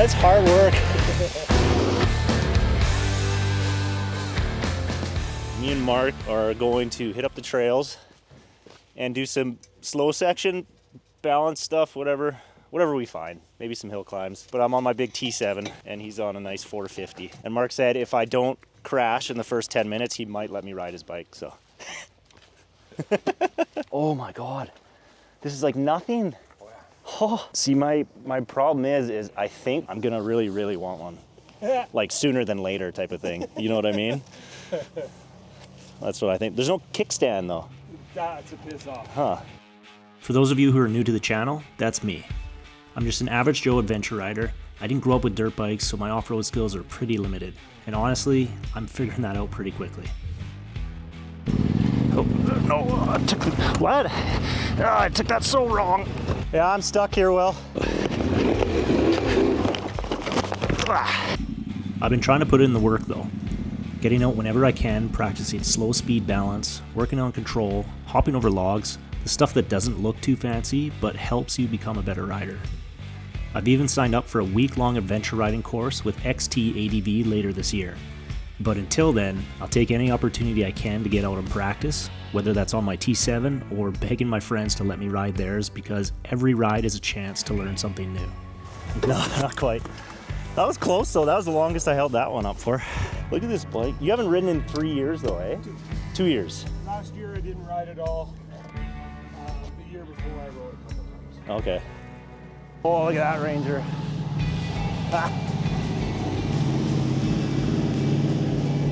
That's hard work. Me and Mark are going to hit up the trails and do some slow section, balance stuff, whatever we find. Maybe some hill climbs. But I'm on my big T7 and he's on a nice 450. And Mark said if I don't crash in the first 10 minutes, he might let me ride his bike, so. Oh my God. This is like nothing. Oh. See, my problem is I think I'm gonna really want one. Like sooner than later type of thing. You know what I mean? That's what I think. There's no kickstand though. That's a piss off. Huh. For those of you who are new to the channel, that's me. I'm just an average Joe adventure rider. I didn't grow up with dirt bikes, so my off-road skills are pretty limited. And honestly, I'm figuring that out pretty quickly. Oh, no, I took what? I took that so wrong. Yeah, I'm stuck here, Will. I've been trying to put in the work though. Getting out whenever I can, practicing slow speed balance, working on control, hopping over logs, the stuff that doesn't look too fancy but helps you become a better rider. I've even signed up for a week-long adventure riding course with XT ADV later this year. But until then, I'll take any opportunity I can to get out and practice, whether that's on my T7 or begging my friends to let me ride theirs, because every ride is a chance to learn something new. No, not quite. That was close though. That was the longest I held that one up for. Look at this bike. You haven't ridden in 3 years though, eh? 2 years. Last year I didn't ride at all. The year before I rode a couple times. Okay. Oh, look at that Ranger. Ah.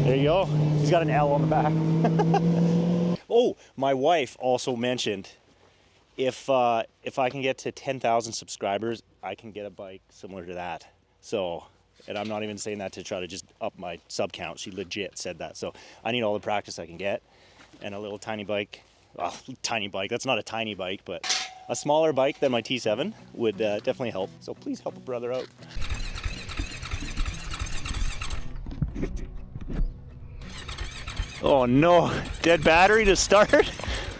There you go. He's got an L on the back. Oh, my wife also mentioned if I can get to 10,000 subscribers, I can get a bike similar to that. So, and I'm not even saying that to try to just up my sub count. She legit said that. So I need all the practice I can get, and a little tiny bike. Well, tiny bike. That's not a tiny bike, but a smaller bike than my T7 would definitely help. So please help a brother out. Oh no, dead battery to start?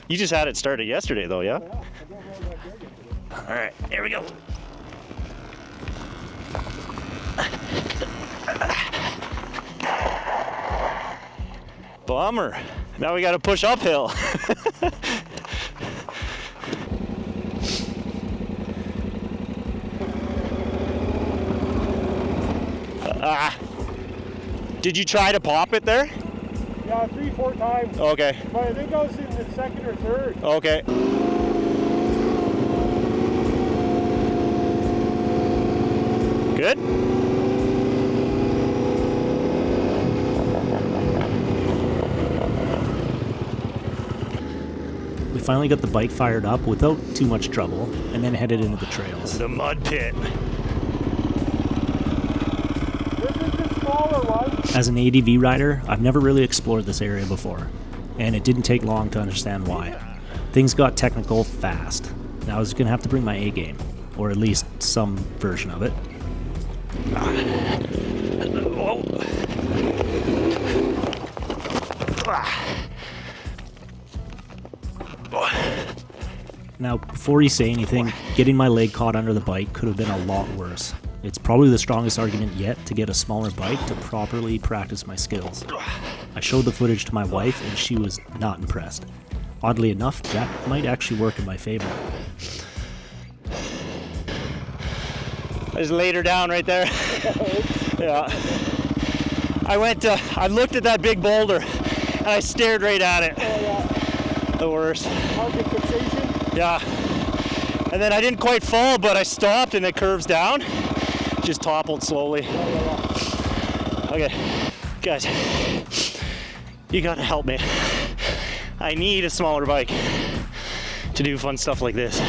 You just had it started yesterday though, yeah? Yeah, I don't know that good yesterday. All right, here we go. Bummer. Now we got to push uphill. Did you try to pop it there? Yeah, 3-4 times. Okay. But I think I was in the second or third. Okay. Good? We finally got the bike fired up without too much trouble, and then headed into the trails. The mud pit. This is the smaller one. As an ADV rider, I've never really explored this area before, and it didn't take long to understand why. Things got technical fast, and I was going to have to bring my A game, or at least some version of it. Now, before you say anything, getting my leg caught under the bike could have been a lot worse. It's probably the strongest argument yet to get a smaller bike to properly practice my skills. I showed the footage to my wife and she was not impressed. Oddly enough, that might actually work in my favor. I just laid her down right there. Yeah. I looked at that big boulder and I stared right at it. Oh, yeah. The worst. Target fixation. Yeah. And then I didn't quite fall, but I stopped and it curves down. Just toppled slowly. Okay, guys, you gotta help me. I need a smaller bike to do fun stuff like this.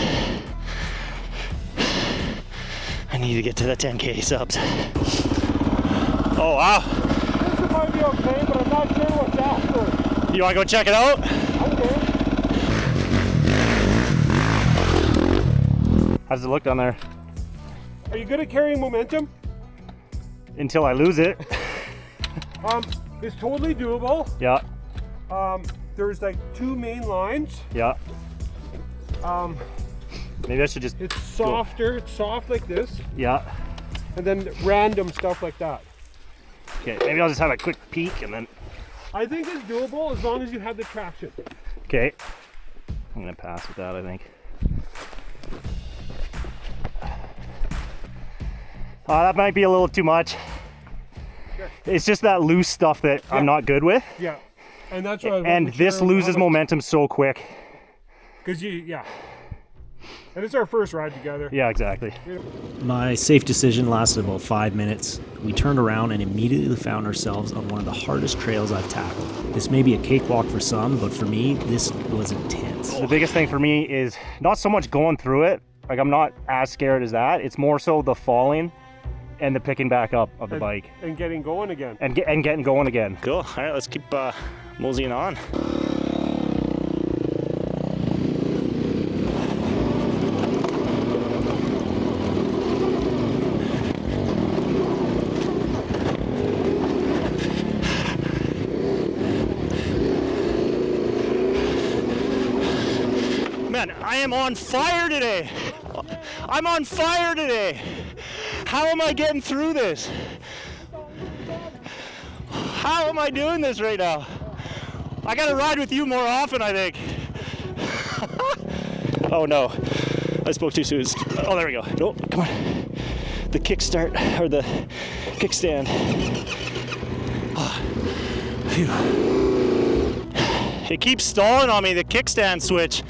I need to get to the 10K subs. Oh wow. This might be okay, but I'm not sure what's after. You wanna go check it out? Okay. How's it look down there? Are you good at carrying momentum? Until I lose it. It's totally doable. Yeah, There's like 2 main lines. yeah. Maybe I should just It's softer. It's soft like this. Yeah. and then random stuff like that. Okay, maybe I'll just have a quick peek and then. I think it's doable as long as you have the traction. Okay. I'm gonna pass with that, I think. That might be a little too much. Sure. It's just that loose stuff that I'm not good with. Yeah, and that's what. And this loses momentum so quick. Because yeah. And it's our first ride together. Yeah, exactly. My safe decision lasted about 5 minutes. We turned around and immediately found ourselves on one of the hardest trails I've tackled. This may be a cakewalk for some, but for me, this was intense. The biggest thing for me is not so much going through it. Like, I'm not as scared as that. It's more so the falling and the picking back up of the bike. And getting going again. And getting going again. Cool. All right, let's keep moseying on. Man, I am on fire today. I'm on fire today. How am I getting through this? How am I doing this right now? I gotta ride with you more often, I think. Oh no, I spoke too soon. Oh, there we go. Oh, come on. The kickstart, or the kickstand. Oh, phew. It keeps stalling on me, the kickstand switch.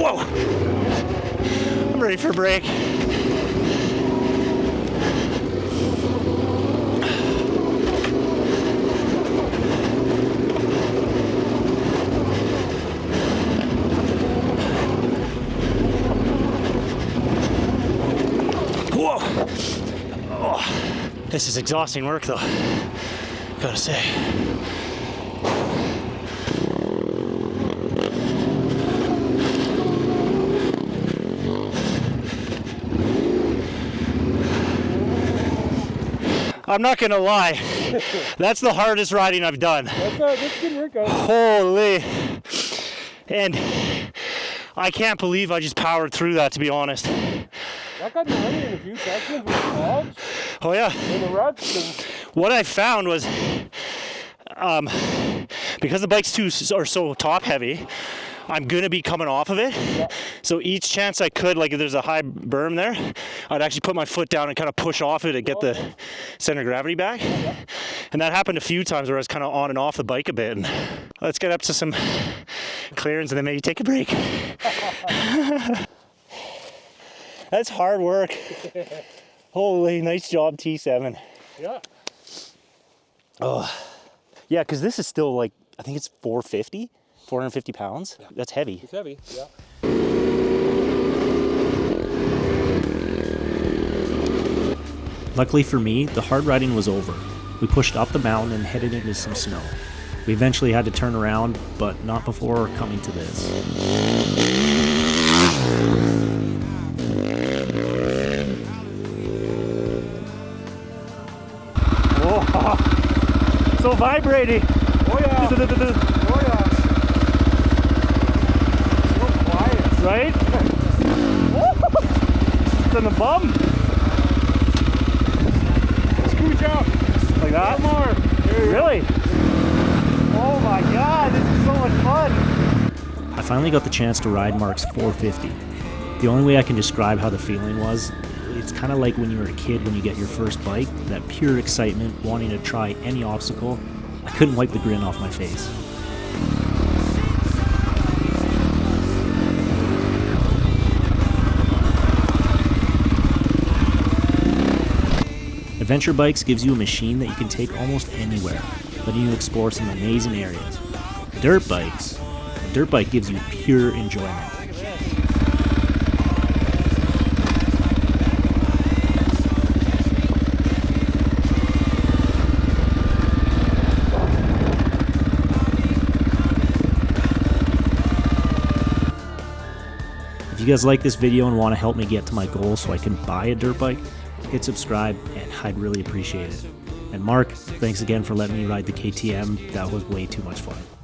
Whoa! I'm ready for a break. Whoa! Oh, this is exhausting work, though. Gotta say. I'm not gonna lie, that's the hardest riding I've done. That's good workout. Holy. And I can't believe I just powered through that, to be honest. That got me running in a few sections with the logs Oh yeah. and the ruts. And What I found was, because the bike's so top heavy, I'm gonna be coming off of it. Yeah. So each chance I could, like if there's a high berm there, I'd actually put my foot down and kind of push off it to get the center of gravity back. Yeah. And that happened a few times where I was kind of on and off the bike a bit. And let's get up to some clearance and then maybe take a break. That's hard work. Holy, nice job, T7. Yeah. Oh, yeah, because this is still like, I think it's 450 pounds. Yeah. That's heavy. It's heavy, yeah. Luckily for me, the hard riding was over. We pushed up the mountain and headed into some snow. We eventually had to turn around, but not before coming to this. Whoa, so vibrating. Oh yeah. Oh yeah. So quiet. Right? It's in the bum. Scooch up. Like that? One more. There you Really? Oh my God, this is so much fun. I finally got the chance to ride Mark's 450. The only way I can describe how the feeling was, it's kind of like when you were a kid when you get your first bike, that pure excitement, wanting to try any obstacle. I couldn't wipe the grin off my face. Adventure Bikes gives you a machine that you can take almost anywhere, letting you explore some amazing areas. Dirt Bikes, a dirt bike gives you pure enjoyment. guys like this video and want to help me get to my goal so I can buy a dirt bike, hit subscribe and I'd really appreciate it. And Mark, thanks again for letting me ride the KTM. That was way too much fun.